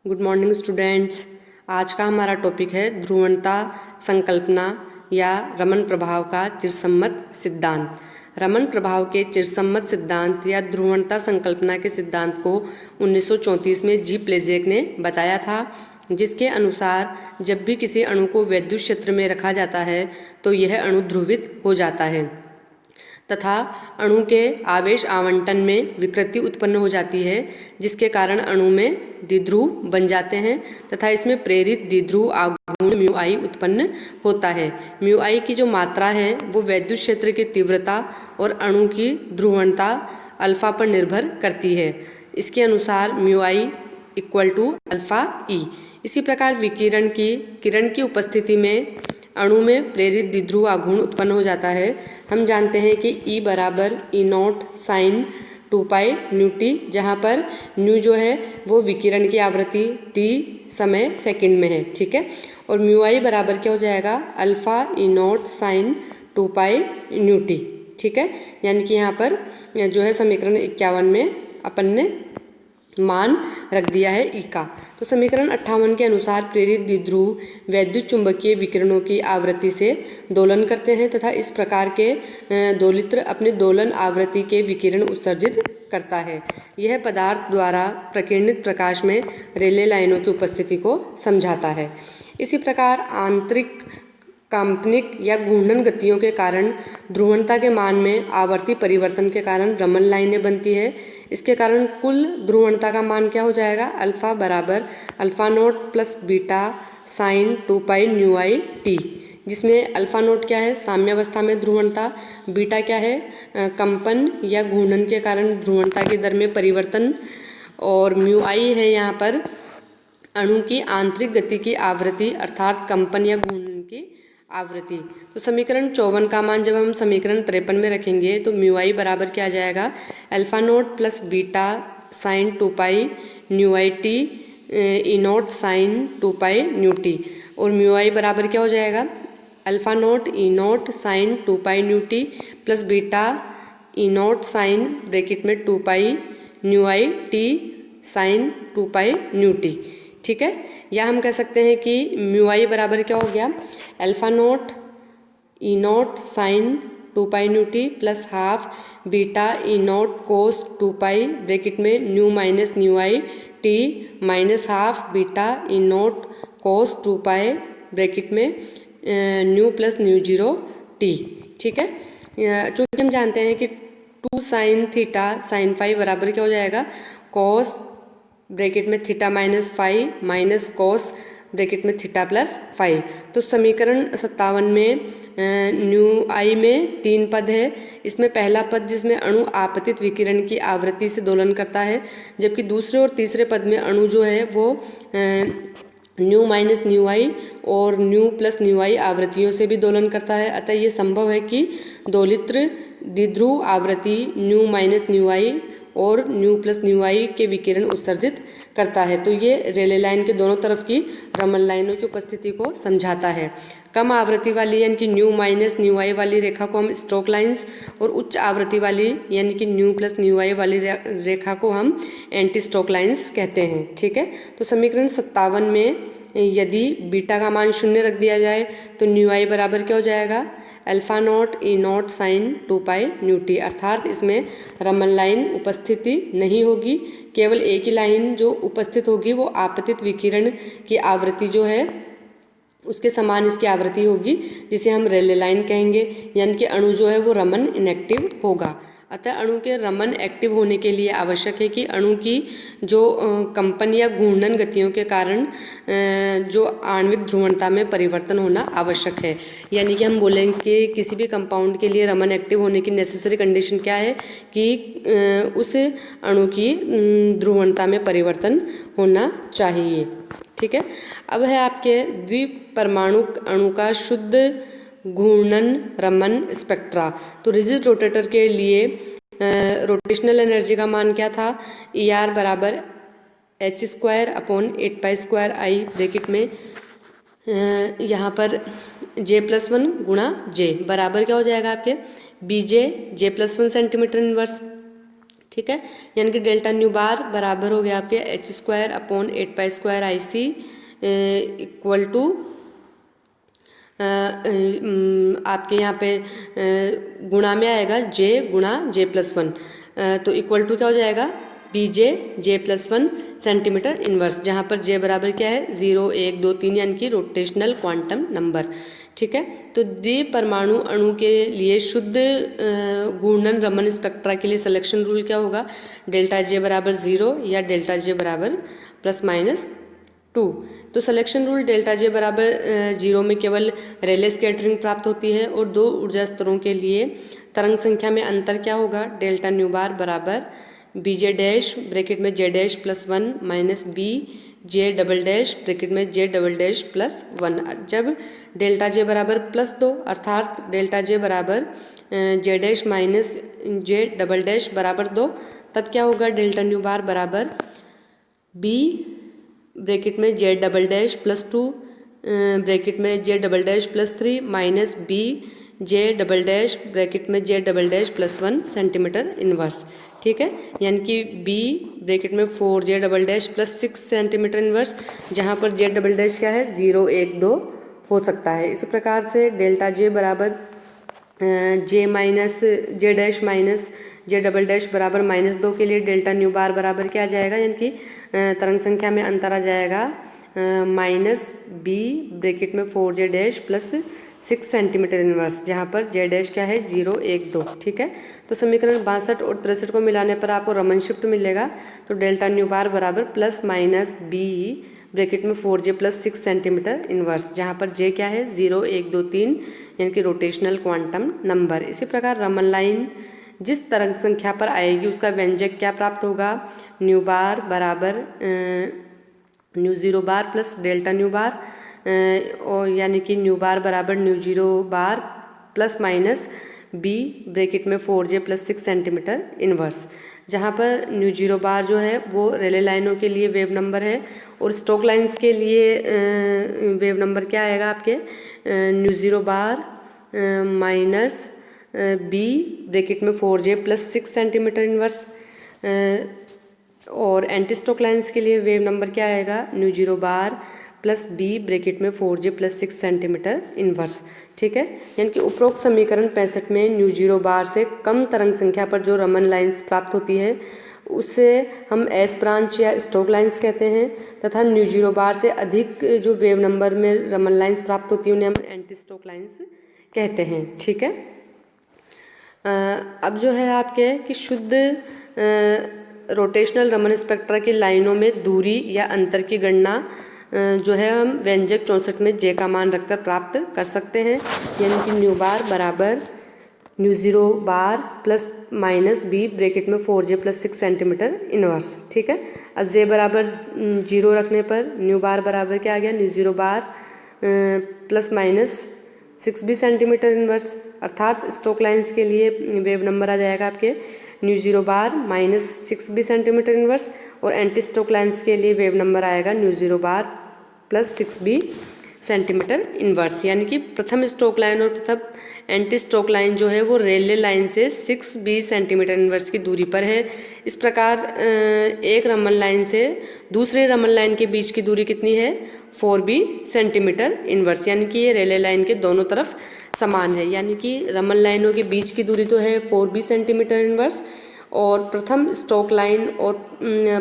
Good morning students. आज का हमारा टॉपिक है ध्रुवणता संकल्पना या रमन प्रभाव का चिरसम्मत सिद्धांत। रमन प्रभाव के चिरसम्मत सिद्धांत या ध्रुवणता संकल्पना के सिद्धांत को 1934 में जी प्लेजेक ने बताया था, जिसके अनुसार जब भी किसी अणु को वैद्युत क्षेत्र में रखा जाता है तो यह अणु ध्रुवित हो जाता है तथा अणु के आवेश आवंटन में विकृति उत्पन्न हो जाती है, जिसके कारण अणु में द्विध्रुव बन जाते हैं तथा इसमें प्रेरित द्विध्रुव आघूर्ण म्यू आई उत्पन्न होता है। म्यू आई की जो मात्रा है वो वैद्युत क्षेत्र की तीव्रता और अणु की ध्रुवणता अल्फा पर निर्भर करती है। इसके अनुसार mu I equal to alpha E. इसी प्रकार विकिरण की उपस्थिति में अणु में प्रेरित द्विध्रुव आघूर्ण उत्पन्न हो जाता है। हम जानते हैं कि E बराबर E naught sine 2 pi nu t, जहाँ पर न्यू जो है वो विकिरण की आवृत्ति, टी समय सेकंड में है, ठीक है। और म्यू आई बराबर क्या हो जाएगा, alpha e naught sine 2 pi nu t, ठीक है। यानी कि यहाँ पर जो है समीकरण 51 में अपन ने मान रख दिया है ई का। तो समीकरण 58 के अनुसार प्रेरित द्विध्रुव वैद्युत चुंबकीय विकिरणों की आवृत्ति से दोलन करते हैं तथा इस प्रकार के दोलित्र अपने दोलन आवृत्ति के विकिरण उत्सर्जित करता है। यह पदार्थ द्वारा प्रकीर्णित प्रकाश में रेले लाइनों की उपस्थिति को समझाता है। इसी प्रकार आंतरिक काल्पनिक या घूर्णन गतियों के कारण ध्रुवणता के मान में आवर्ती परिवर्तन के कारण रमन लाइनें बनती है। इसके कारण कुल ध्रुवणता का मान क्या हो जाएगा, अल्फा बराबर alpha naught plus beta sine 2 pi nu I T, जिसमें अल्फा नोट क्या है, साम्यावस्था में ध्रुवणता, बीटा क्या है, कंपन या घूर्णन के कारण ध्रुवणता की दर में परिवर्तन, और म्यू आई है यहाँ पर अणु की आंतरिक गति की आवृत्ति अर्थात कंपन या घूर्णन की आवृत्ति। तो समीकरण 54 का मान जब हम समीकरण 53 में रखेंगे तो म्यू आई बराबर क्या आ जाएगा, alpha naught plus beta sine 2 pi nu I t E naught sine 2 pi nu t, और म्यू आई बराबर क्या हो जाएगा, alpha naught E naught sine 2 pi nu t plus beta E naught sine bracket में 2 pi nu I t sine 2 pi nu t, ठीक है। या हम कह सकते हैं कि म्यू आई बराबर क्या हो गया, alpha naught E naught sine 2 pi nu t plus half beta E naught cos 2 pi bracket में nu minus nu I t minus half beta E naught cos 2 pi bracket में nu plus nu zero t, ठीक है। चूँकि हम जानते हैं कि 2 sine theta sine phi बराबर क्या हो जाएगा, कॉस ब्रैकेट में theta minus phi minus cos bracket में थीटा प्लस फाई। तो समीकरण 57 में न्यू आई में 3 पद है। इसमें पहला पद जिसमें अणु आपतित विकिरण की आवृत्ति से दोलन करता है, जबकि दूसरे और तीसरे पद में अणु जो है वो न्यू माइनस न्यू आई और न्यू प्लस न्यू आई आवृत्तियों से भी दोलन करता है। अतः ये संभव है कि दोलित्र द्विध्रुव आवृत्ति न्यू माइनस न्यू आई और न्यू प्लस न्यू आई के विकिरण उत्सर्जित करता है। तो ये रेले लाइन के दोनों तरफ की रमन लाइनों की उपस्थिति को समझाता है। कम आवृत्ति वाली यानी कि न्यू माइनस न्यू आई वाली रेखा को हम स्ट्रोक लाइंस और उच्च आवृत्ति वाली यानी कि न्यू प्लस न्यू आई वाली रेखा को हम एंटी स्ट्रोक लाइंस कहते हैं, ठीक है। तो समीकरण 57 में यदि बीटा का मान 0 रख दिया जाए तो न्यू आई बराबर क्या हो जाएगा, alpha naught E naught sine 2 pi nu t, अर्थात इसमें रमन लाइन उपस्थिति नहीं होगी, केवल एक ही लाइन जो उपस्थित होगी वो आपतित विकिरण की आवृत्ति जो है उसके समान इसकी आवृत्ति होगी, जिसे हम रेले लाइन कहेंगे। यानी कि अणु जो है वो रमन इनएक्टिव होगा। अतः अणु के रमन एक्टिव होने के लिए आवश्यक है कि अणु की जो कंपन या घूर्णन गतियों के कारण जो आणविक ध्रुवणता में परिवर्तन होना आवश्यक है। यानी कि हम बोलेंगे कि किसी भी कंपाउंड के लिए रमन एक्टिव होने की नेसेसरी कंडीशन क्या है कि उस अणु की ध्रुवणता में परिवर्तन होना चाहिए, ठीक है। अब है आपके द्विपरमाणुक अणु का शुद्ध घूर्णन रमन स्पेक्ट्रा। तो रिजिड रोटेटर के लिए रोटेशनल एनर्जी का मान क्या था, ई आर बराबर H square upon 8 pi square I bracket में यहाँ पर जे प्लस 1 गुणा जे बराबर क्या हो जाएगा आपके B J plus 1 centimetre inverse, ठीक है। यानी कि डेल्टा न्यू बार बराबर हो गया आपके h² / 8π² IC इक्वल टू आपके यहाँ पे गुणा में आएगा j गुणा j+1, तो इक्वल टू क्या हो जाएगा BJ j+1 सेंटीमीटर इनवर्स, जहाँ पर j बराबर क्या है 0, 1, 2, 3 यानी कि रोटेशनल क्वांटम नंबर। ठीक है। तो द्विपरमाणु अणु के लिए शुद्ध घूर्णन रमन स्पेक्ट्रा के लिए सिलेक्शन रूल क्या होगा, डेल्टा J बराबर 0 या डेल्टा J बराबर +-2। तो सिलेक्शन रूल डेल्टा J बराबर 0 में केवल रेले स्कैटरिंग प्राप्त होती है और दो ऊर्जा स्तरों के लिए तरंग संख्या में अंतर क्या होगा, डेल्टा न्यू बार बराबर BJ डैश ब्रैकेट में J dash +1 minus BJ double dash bracket में J डबल डैश +1। जब डेल्टा J बराबर +2 अर्थात डेल्टा J बराबर J dash minus J double dash बराबर 2, तब क्या होगा, डेल्टा न्यू बार बराबर B ब्रैकेट में J डबल डैश +2 ब्रैकेट में J double dash +3 minus BJ double dash bracket में J double dash +1 centimetre inverse. ठीक है। यानी कि B ब्रैकेट में 4J double dash +6 centimetre inverse, जहाँ पर J डबल डैश क्या है 0, 1, 2 हो सकता है। इसी प्रकार से डेल्टा J बराबर J dash minus J double dash बराबर -2 के लिए डेल्टा न्यू बार बराबर क्या आ जाएगा, यानी कि तरंग संख्या में अंतर आ जाएगा -B ब्रैकेट में 4J डैश +6 सेंटीमीटर इनवर्स, जहाँ पर J डैश क्या है 0, 1, 2। ठीक है। तो समीकरण 62 और 63 को मिलाने पर आपको रमन शिफ्ट मिलेगा। तो डेल्टा न्यू बार बराबर +-B ब्रैकेट में 4J +6 सेंटीमीटर इनवर्स, जहाँ पर J क्या है 0, 1, 2, 3 यानी कि रोटेशनल क्वांटम नंबर। इसी प्रकार रमन लाइन जिस तरंग संख्या पर आएगी उसका व्यंजक क्या प्राप्त होगा, न्यू बार बराबर nu zero bar plus delta nu bar, और यानी कि न्यू बार बराबर nu zero bar +-B bracket में 4J +6 सेंटीमीटर इनवर्स, जहाँ पर न्यू ज़ीरो बार जो है वो रेले लाइनों के लिए वेव नंबर है और स्टोक लाइंस के लिए वेव नंबर क्या आएगा आपके, new zero bar -B bracket में 4J +6 सेंटीमीटर इनवर्स, और एंटी स्टोक लाइंस के लिए वेव नंबर क्या आएगा, new zero bar +B bracket में 4J +6 सेंटीमीटर इनवर्स। ठीक है। यानी कि उपरोक्त समीकरण 65 में न्यू ज़ीरो बार से कम तरंग संख्या पर जो रमन लाइंस प्राप्त होती है उसे हम एस ब्रांच या स्टोक लाइंस कहते हैं, तथा न्यू ज़ीरो बार से अधिक जो वेव नंबर में रमन लाइंस प्राप्त होती है उन्हें हम एंटी स्टोक लाइंस कहते हैं। ठीक है। अब जो है आपके कि शुद्ध रोटेशनल रमन स्पेक्ट्रा की लाइनों में दूरी या अंतर की गणना जो है हम व्यंजक 64 में J का मान रखकर प्राप्त कर सकते हैं, यानी कि न्यू बार बराबर nu zero bar +-B bracket में 4J +6 सेंटीमीटर इनवर्स। ठीक है। अब J बराबर 0 रखने पर न्यू बार बराबर क्या आ गया, न्यू ज़ीरो बार +-6B सेंटीमीटर इनवर्स, अर्थात स्टोक लाइंस के लिए वेव नंबर आ जाएगा आपके न्यू ज़ीरो बार -6B सेंटीमीटर इनवर्स, और एंटी स्टोक लाइंस के लिए वेव नंबर आएगा न्यू ज़ीरो बार +6B सेंटीमीटर इनवर्स। यानी कि प्रथम स्टोक लाइन और प्रथम एंटी स्टोक लाइन जो है वो रेले लाइन से 6B सेंटीमीटर इनवर्स की दूरी पर है। इस प्रकार एक रमन लाइन से दूसरे रमन लाइन के बीच की दूरी कितनी है, 4B सेंटीमीटर इनवर्स, यानी कि ये रेले लाइन के दोनों तरफ समान है। यानी कि रमन लाइनों के बीच की दूरी तो है 4B सेंटीमीटर इनवर्स, और प्रथम स्टोक लाइन और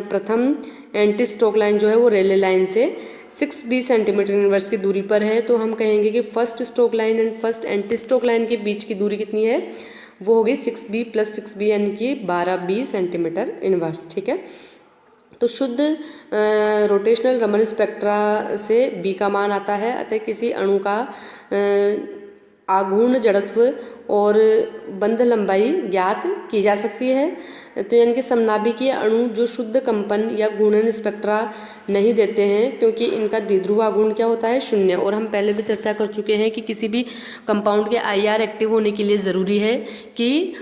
प्रथम एंटी स्टोक लाइन जो है वो रेले लाइन से 6B सेंटीमीटर इनवर्स की दूरी पर है। तो हम कहेंगे कि first Stokes line and first anti Stokes line के बीच की दूरी कितनी है, वो होगी 6B + 6B यानी कि 12B सेंटीमीटर इनवर्स। ठीक है। तो शुद्ध रोटेशनल रमन स्पेक्ट्रा से B का मान आता है। अतः किसी अणु का आघूर्ण जड़त्व और बंध लंबाई ज्ञात की जा सकती है। तो यानी कि समनाभिकीय अणु जो शुद्ध कंपन या घूर्णन स्पेक्ट्रा नहीं देते हैं, क्योंकि इनका द्विध्रुव आघूर्ण क्या होता है, 0। और हम पहले भी चर्चा कर चुके हैं कि किसी भी कंपाउंड के IR एक्टिव होने के लिए ज़रूरी है कि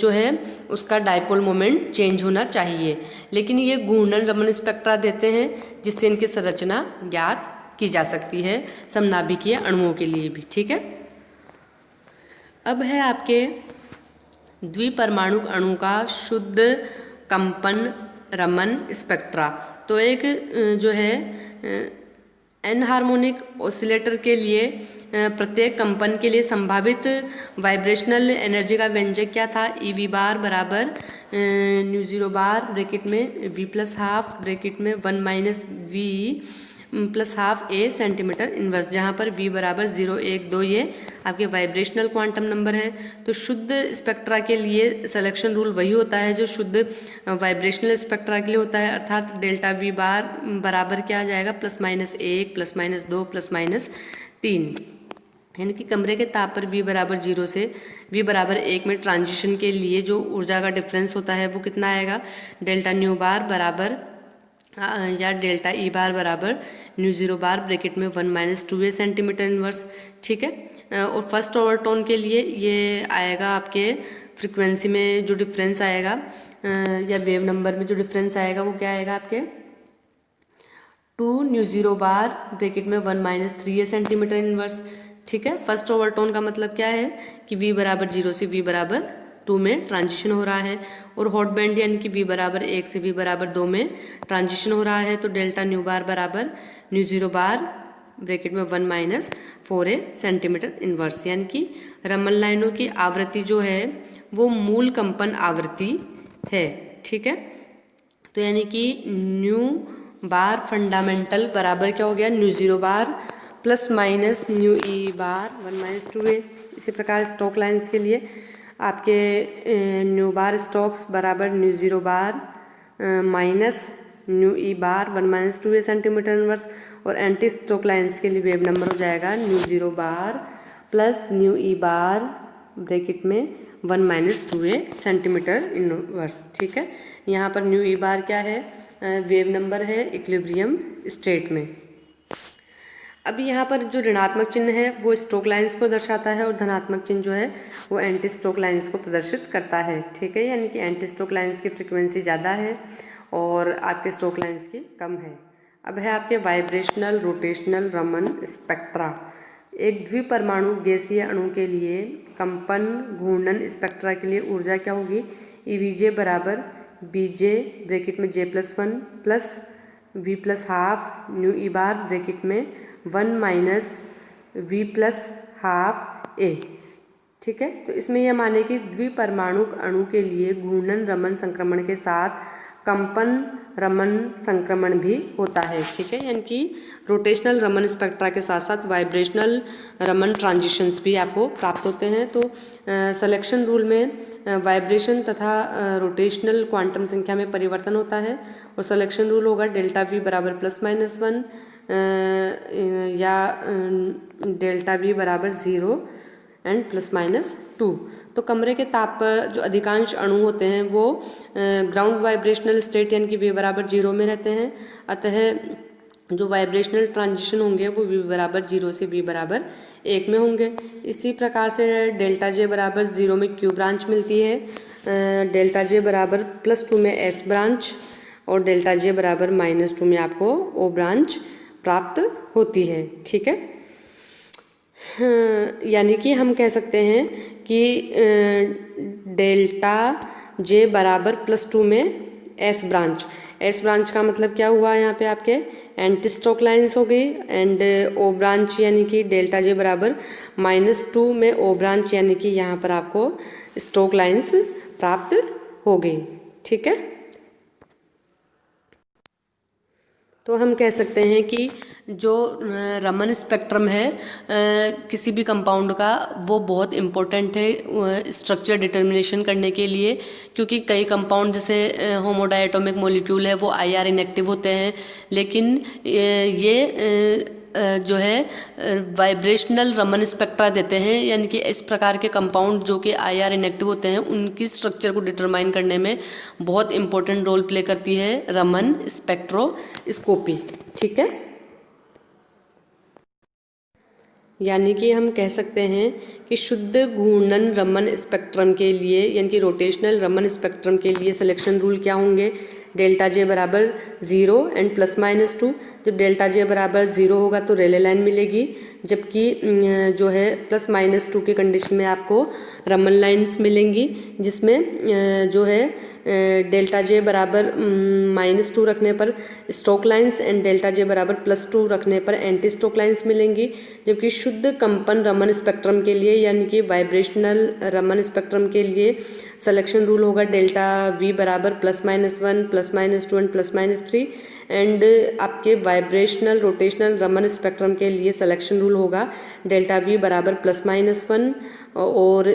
जो है उसका डायपोल मोमेंट चेंज होना चाहिए, लेकिन ये घूर्णन रमन स्पेक्ट्रा देते हैं जिससे इनकी संरचना ज्ञात की जा सकती है समनाभिकीय अणुओं के लिए भी। ठीक है। अब है आपके द्विपरमाणु अणु का शुद्ध कंपन रमन स्पेक्ट्रा। तो एक जो है एनहार्मोनिक ऑसिलेटर के लिए प्रत्येक कंपन के लिए संभावित वाइब्रेशनल एनर्जी का व्यंजक क्या था? ई वी बार बराबर न्यू ज़ीरो बार ब्रैकेट में वी प्लस हाफ ब्रैकेट में 1 minus v plus half a centimetre inverse, जहाँ पर v बराबर 0, 1, 2 ये आपके वाइब्रेशनल क्वांटम नंबर है। तो शुद्ध स्पेक्ट्रा के लिए सिलेक्शन रूल वही होता है जो शुद्ध वाइब्रेशनल स्पेक्ट्रा के लिए होता है, अर्थात डेल्टा वी बार बराबर क्या आ जाएगा? +-1 +-2 +-3, यानी कि कमरे के ताप पर v बराबर 0 से v बराबर 1 में ट्रांजिशन के लिए जो ऊर्जा का डिफरेंस होता है वो कितना आएगा? डेल्टा न्यू बार बराबर या डेल्टा ई बार बराबर न्यू ज़ीरो बार ब्रैकेट में 1-2a सेंटीमीटर इनवर्स। ठीक है। और फर्स्ट ओवरटोन के लिए ये आएगा आपके फ्रीक्वेंसी में जो डिफरेंस आएगा या वेव नंबर में जो डिफरेंस आएगा वो क्या आएगा आपके 2 न्यू ज़ीरो बार ब्रैकेट में 1-3a सेंटीमीटर इनवर्स। ठीक है। फर्स्ट ओवरटोन का मतलब क्या है कि v बराबर 0 से v बराबर 2 में ट्रांजिशन हो रहा है, और हॉट बैंड यानी कि v बराबर 1 से v बराबर 2 में ट्रांजिशन हो रहा है। तो डेल्टा न्यू बार बराबर न्यू ज़ीरो बार ब्रैकेट में 1-4a सेंटीमीटर इनवर्स, यानी कि रमन लाइनों की आवृत्ति जो है वो मूल कंपन आवृत्ति है। ठीक है। तो यानी कि न्यू बार फंडामेंटल बराबर क्या हो गया? Nu zero bar plus minus nu E bar 1-2a। इसी प्रकार स्टोक लाइन्स के लिए आपके न्यू बार स्टोक्स बराबर nu zero bar minus nu E bar 1-2a centimetre inverse, और एंटी स्टोक लाइन्स के लिए वेव नंबर हो जाएगा nu zero bar plus nu E bar bracket में 1-2a सेंटीमीटर इनवर्स। ठीक है। यहाँ पर न्यू ई बार क्या है? वेव नंबर है इक्विलिब्रियम स्टेट में। अब यहाँ पर जो ऋणात्मक चिन्ह है वो स्टोक लाइन्स को दर्शाता है, और धनात्मक चिन्ह जो है वो एंटी स्टोक लाइन्स को प्रदर्शित करता है। ठीक है। यानी कि एंटी स्टोक लाइन्स की फ्रीक्वेंसी ज़्यादा है और आपके स्टोक लाइन्स की कम है। अब है आपके वाइब्रेशनल रोटेशनल रमन स्पेक्ट्रा। एक द्विपरमाणु गैसीय अणु के लिए कंपन घूर्णन स्पेक्ट्रा के लिए ऊर्जा क्या होगी? ई वी जे बराबर बी जे ब्रैकेट में j+1 plus v plus half nu E bar bracket में 1-v प्लस हाफ a। ठीक है। तो इसमें यह माने कि द्विपरमाणु अणु के लिए घूर्णन रमन संक्रमण के साथ कंपन रमन संक्रमण भी होता है। ठीक है। यानी कि रोटेशनल रमन स्पेक्ट्रा के साथ साथ वाइब्रेशनल रमन ट्रांजिशंस भी आपको प्राप्त होते हैं। तो सिलेक्शन रूल में वाइब्रेशन तथा रोटेशनल क्वांटम संख्या में परिवर्तन होता है, और सिलेक्शन रूल होगा डेल्टा वी बराबर +-1 या डेल्टा वी बराबर 0 एंड +-2। तो कमरे के ताप पर जो अधिकांश अणु होते हैं वो ग्राउंड वाइब्रेशनल स्टेट यानी कि v बराबर 0 में रहते हैं, अतः जो वाइब्रेशनल ट्रांजिशन होंगे वो v बराबर 0 से v बराबर 1 में होंगे। इसी प्रकार से डेल्टा j बराबर 0 में q ब्रांच मिलती है, डेल्टा j बराबर +2 में s ब्रांच, और डेल्टा j बराबर -2 में आपको o ब्रांच प्राप्त होती है। ठीक है। यानी कि हम कह सकते हैं कि डेल्टा j बराबर +2 में s ब्रांच का मतलब क्या हुआ? यहाँ पे आपके एंटी स्टोक लाइन्स हो गई, एंड o ब्रांच यानी कि डेल्टा j बराबर -2 में o ब्रांच यानी कि यहाँ पर आपको स्टोक लाइन्स प्राप्त हो गई। ठीक है। तो हम कह सकते हैं कि जो रमन स्पेक्ट्रम है किसी भी कंपाउंड का वो बहुत इम्पोर्टेंट है स्ट्रक्चर डिटर्मिनेशन करने के लिए, क्योंकि कई कंपाउंड जैसे होमोडायटोमिक मॉलिक्यूल है वो IR इनेक्टिव होते हैं, लेकिन ये जो है वाइब्रेशनल रमन स्पेक्ट्रा देते हैं, यानी कि इस प्रकार के कंपाउंड जो कि IR इनेक्टिव होते हैं उनकी स्ट्रक्चर को डिटरमाइन करने में बहुत इंपॉर्टेंट रोल प्ले करती है रमन स्पेक्ट्रोस्कोपी। ठीक है। यानी कि हम कह सकते हैं कि शुद्ध घूर्णन रमन स्पेक्ट्रम के लिए यानी कि रोटेशनल रमन स्पेक्ट्रम के लिए सिलेक्शन रूल क्या होंगे? डेल्टा j बराबर 0 एंड +-2। जब डेल्टा j बराबर 0 होगा तो रेले लाइन मिलेगी, जबकि जो है +-2 की कंडीशन में आपको रमन लाइन्स मिलेंगी, जिसमें जो है डेल्टा जे बराबर -2 रखने पर Stokes lines and delta J बराबर +2 रखने पर एंटी स्टोक लाइन्स मिलेंगी। जबकि शुद्ध कंपन रमन स्पेक्ट्रम के लिए यानी कि वाइब्रेशनल रमन स्पेक्ट्रम के लिए सिलेक्शन रूल होगा डेल्टा वी बराबर +-1 +-2 एंड +-3 एंड आपके वाइब्रेशनल रोटेशनल रमन स्पेक्ट्रम के लिए सिलेक्शन रूल होगा डेल्टा वी बराबर +-1 और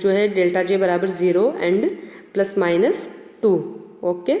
जो है डेल्टा जे बराबर 0 एंड +-2। ओके।